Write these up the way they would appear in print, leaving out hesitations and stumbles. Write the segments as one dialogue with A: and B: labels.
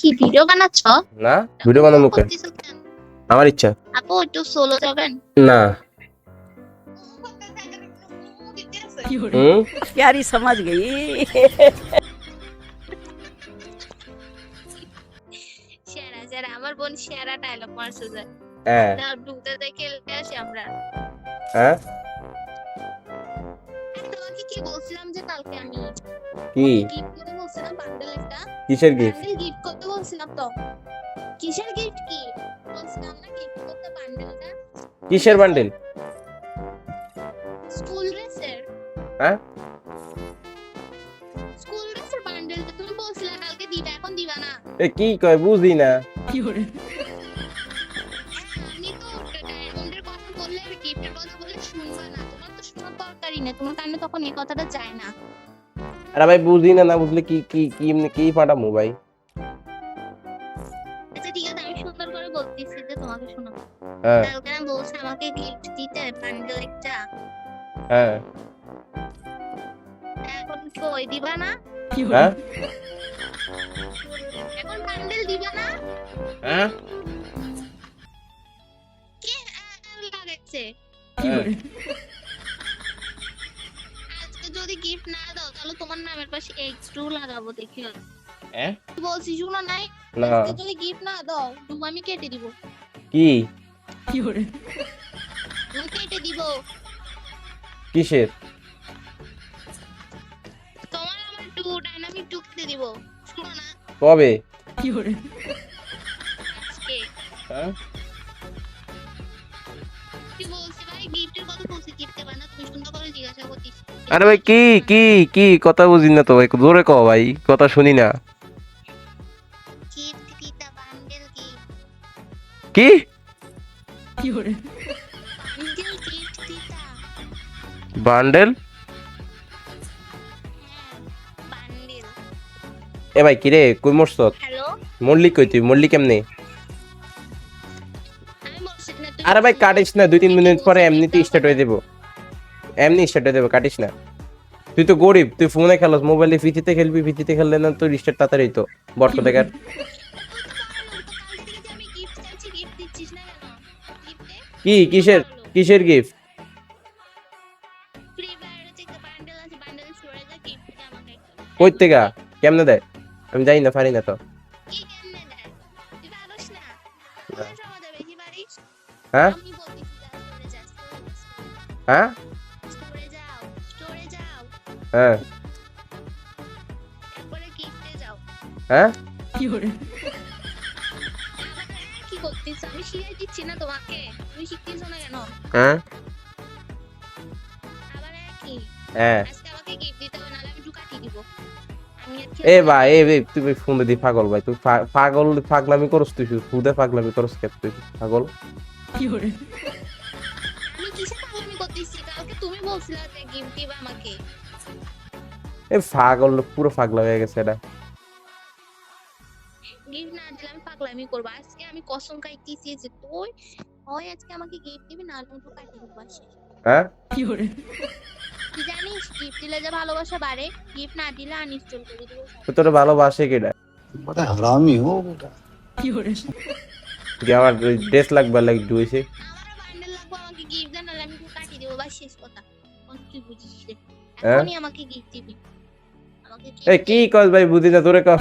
A: কি ভিডিও বানাচ্ছ?
B: না ভিডিও বানাবো কেন?
A: করতেছো কেন?
B: আমার ইচ্ছা।
A: আপু একটু সোলো যাবেন?
B: না হুম
C: प्यारी समझ गई।
A: সেরা সেরা আমার বোন সেরা ডায়লগ মারছে যে
B: হ্যাঁ
A: দাও ঢুকতে দেখে আসি আমরা।
B: হ্যাঁ
A: তোমাকে কি বলছিলাম যে কালকে আমি
B: কি
A: গিফট করতে বলছিলাম বান্ডেল একটা
B: কিসের গিফট?
A: বান্ডেল গিফট করতে বলছিলাম তো। কিসের গিফট কি বলছিলাম না গিফট করতে বান্ডেলটা?
B: কিসের বান্ডেল?
A: স্কুল ড্রেসের।
B: হ্যাঁ
A: স্কুল ড্রেসের বান্ডেলটা তুমি বলছিলে কালকে দিবা, এখন দিবা না।
B: এ কি কয় বুঝি না।
A: আমি তো ডায়মন্ডের কথা বললে গিফটের কথা বললে শুনবা না, তোমার তো শোনার দরকারই না, তোমার কানে তখন এই কথাটা যায় না।
B: আরে ভাই বুঝি না, না বুঝলে কি কি কি এমনি কি পাঠামু ভাই?
A: আচ্ছা ঠিক আছে আমি সুন্দর করে বলতেছি যে তোমাকে শোনো।
B: হ্যাঁ
A: কালকে না বলছে আমাকে গিফট দিতে বান্ডেল একটা,
B: হ্যাঁ
A: এখন কই দিবা না?
B: হ্যাঁ
A: এখন বান্ডেল দিবা না?
B: হ্যাঁ
A: কে লাগাচ্ছে?
B: হ্যাঁ।
A: আজকে যদি গিফট না দাও তাহলে তোমার নামের পাশে X2 লাগাবো দেখিও।
B: হ্যাঁ?
A: বলছি শুনো নাই,
B: না
A: আজকে যদি গিফট না দাও তুমি আমি কেটে দিব।
B: কি
A: আমি কেটে দিব।
B: কিসের?
A: তোমার আমার ডাইনামিক কেটে দিব। শুনো না
B: কবে?
A: আজকে
B: হ্যাঁ
A: কি বলছি ভাই, গিফটের কথা বলছি, গিফট দেবা না? তুমি সুন্দর করে জিজ্ঞাসা করতিস।
B: আরে ভাই কি কি কি কথা বুঝি না তো ভাই, জোরে কও ভাই, কথা শুনি না।
A: গিফট দিতা বান্ডেল গিফট।
B: কি
A: বান্ডেল গিফট দিতা।
B: বান্ডেল?
A: বান্ডেল।
B: এ ভাই কিরে কই মরছ?
A: হ্যালো
B: মল্লিক কই তুই? মল্লিক কেমনে?
A: আমি বলছি না তুমি
B: আরে ভাই কাটিস না, 2-3 মিনিট পরে এমনিতে স্টার্ট হয়ে যাবো, এমনি স্টার্ট হয়ে যাবে, কাটিস না। তুই তো গরিব, তুই ফোনে খেলাস, মোবাইলে ফিচিতে খেলবি, ফিচিতে খেললে না তোর স্টার্ট তাড়াতাড়ি তো বর্ত দেখার।
A: কাল থেকে যে আমি গিফট চাইছি গিফট দিচ্ছিস না কেন? গিফটে
B: কি কিসের কিসের গিফট?
A: ফ্রি ফায়ারে যে বান্ডেল আছে বান্ডেল স্টোরেজে গিফট দিতে আমাকে।
B: কই থেকে কেমনে দেয়? আমি জানি না, পারি না তো।
A: কি কেমনে দেয়? তুই পারোস না?
B: না।
A: কোন সমাজে বেশি পারিস?
B: হ্যাঁ
A: আমি বলতেছি যা স্টোরে যা
B: হ্যাঁ
A: স্টোরে যাও স্টোরে যাও
B: হ্যাঁ
A: তারপরে গিফটে যাও।
B: হ্যাঁ
A: কি করতেছ? আমি শিখিয়ে দিচ্ছি না তোমাকে, তুমি শিখতেছো না কেন?
B: হ্যাঁ
A: আবার কি
B: হ্যাঁ।
A: আজকে আমাকে গিফট দিতে হবে নাহলে আমি ঢুকাটি দিব। আমি আর
B: এ ভাই এ তুই ফোন দি পাগল ভাই, তুই পাগল পাগলামি করস, তুই খুদে পাগলামি করস কে তুই পাগল?
A: আমি কিসে পাগলামি করতেছি? কালকে তুমি বলছিলা যে গিফট দিবা আমাকে।
B: এ পাগল পুরো পাগলা হয়ে গেছে এটা।
A: গিফট না দিলে আমি পাগলামি করব। আজকে আমি কসম খাইতেছি যে তুই হয় আজকে আমাকে গিফট দিবি না আমি ঢুকাটি দিব বাস।
B: হ্যাঁ
A: তুই জানিস গিফট দিলে যে ভালোবাসা বাড়ে, গিফট না দিলে আনইনস্টল করে দিব।
B: তো তোর ভালোবাসে কেডা?
D: बड़ा हरामी हो बेटा।
B: কি আমার ড্রেস লাগবে লাগবে হইছে?
A: আমারও বান্ডেল লাগবে, আমাকে গিফট দেন নাহলে আমি ঢুকাটি দিব বাস, শেষ কথা। কোন তুই বুঝিস রে?
B: হ্যাঁ?
A: এখনই আমাকে গিফট দিবি। আমাকে
B: এ কি কস ভাই বুঝি না, তোরে কস।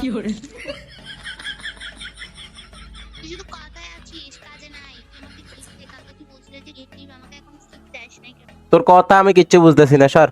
A: তুই শুধু কথায় আছিস কাজে নাই। আমাকে গিফট দে, কালকে তুই বলছিলি যে গিফট দিবি আমাকে, এখন গিফট দেস নাই কেন?
B: তোর কথা আমি কিচ্ছু বুঝতেছি না, সর।